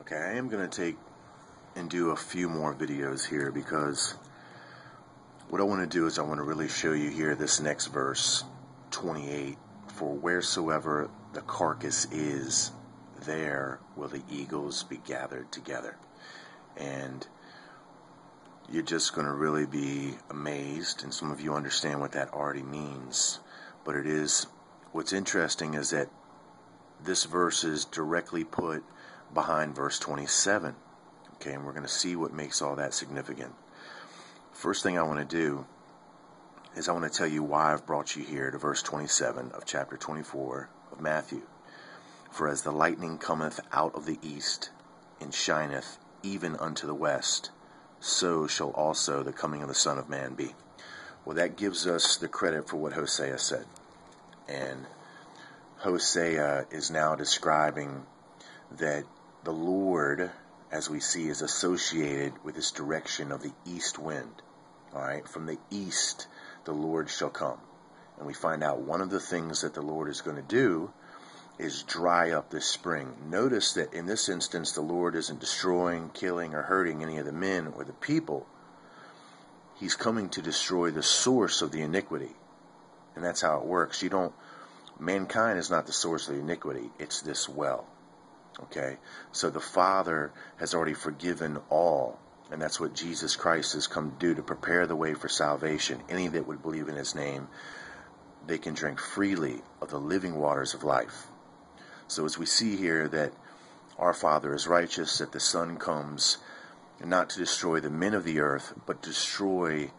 Okay, I am going to take and do a few more videos here, because what I want to do is I want to really show you here this next verse, 28. For wheresoever the carcass is, there will the eagles be gathered together. And you're just going to really be amazed, and some of you understand what that already means. But it is, what's interesting is that this verse is directly put behind verse 27. Okay, and we're going to see what makes all that significant. First thing I want to do is I want to tell you why I've brought you here to verse 27 of chapter 24 of Matthew. For as the lightning cometh out of the east, and shineth even unto the west, so shall also the coming of the Son of Man be. Well, that gives us the credit for what Hosea said. And Hosea is now describing that the Lord, as we see, is associated with this direction of the east wind. All right, from the east the Lord shall come. And we find out one of the things that the Lord is going to do is dry up this spring. Notice that in this instance the Lord isn't destroying, killing, or hurting any of the men or the people. He's coming to destroy the source of the iniquity. And that's how it works. Mankind is not the source of the iniquity. It's this well. Okay? So the Father has already forgiven all. And that's what Jesus Christ has come to do, to prepare the way for salvation. Any that would believe in His name, they can drink freely of the living waters of life. So as we see here that our Father is righteous, that the Son comes not to destroy the men of the earth, but to destroy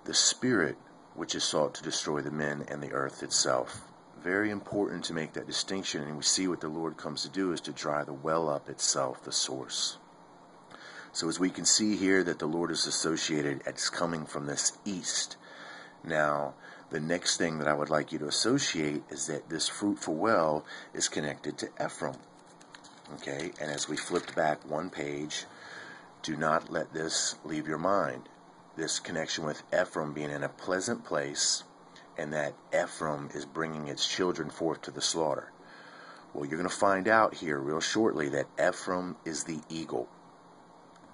the spirit which is sought to destroy the men and the earth itself. Very important to make that distinction, and we see what the Lord comes to do is to dry the well up itself, the source. So as we can see here that the Lord is associated as coming from this east. Now, the next thing that I would like you to associate is that this fruitful well is connected to Ephraim. Okay, and as we flipped back one page, do not let this leave your mind. This connection with Ephraim being in a pleasant place, and that Ephraim is bringing its children forth to the slaughter. Well, you're going to find out here real shortly that Ephraim is the eagle.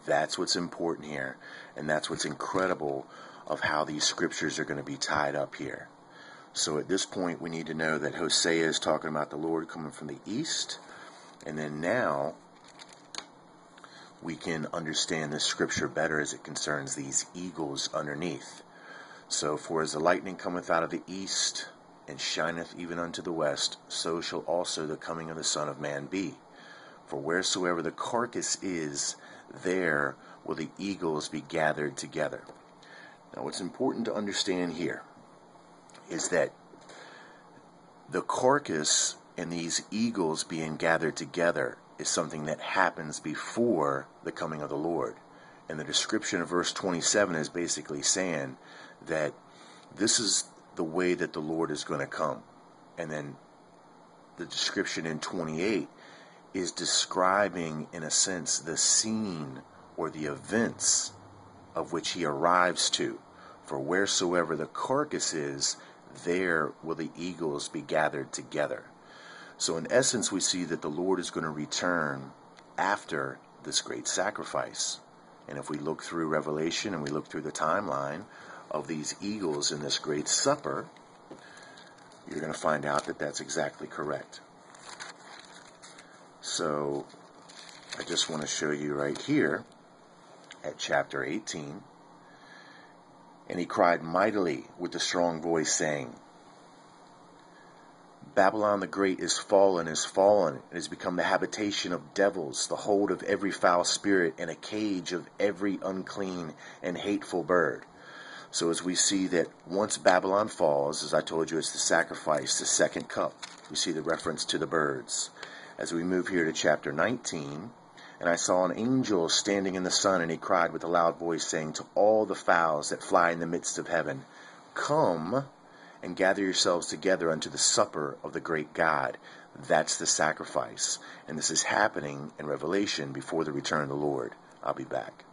That's what's important here, and that's what's incredible of how these scriptures are going to be tied up here. So at this point, we need to know that Hosea is talking about the Lord coming from the east, and then now we can understand this scripture better as it concerns these eagles underneath. So, for as the lightning cometh out of the east, and shineth even unto the west, so shall also the coming of the Son of Man be. For wheresoever the carcass is, there will the eagles be gathered together. Now, what's important to understand here is that the carcass and these eagles being gathered together is something that happens before the coming of the Lord. And the description of verse 27 is basically saying that this is the way that the Lord is going to come. And then the description in 28 is describing, in a sense, the scene or the events of which He arrives to. For wheresoever the carcass is, there will the eagles be gathered together. So in essence, we see that the Lord is going to return after this great sacrifice. And if we look through Revelation and we look through the timeline of these eagles in this great supper, you're going to find out that that's exactly correct. So I just want to show you right here at chapter 18. And he cried mightily with a strong voice, saying, Babylon the Great is fallen, and has become the habitation of devils, the hold of every foul spirit, and a cage of every unclean and hateful bird. So as we see that once Babylon falls, as I told you, it's the sacrifice, the second cup. We see the reference to the birds. As we move here to chapter 19, and I saw an angel standing in the sun, and he cried with a loud voice, saying to all the fowls that fly in the midst of heaven, Come and gather yourselves together unto the supper of the great God. That's the sacrifice. And this is happening in Revelation before the return of the Lord. I'll be back.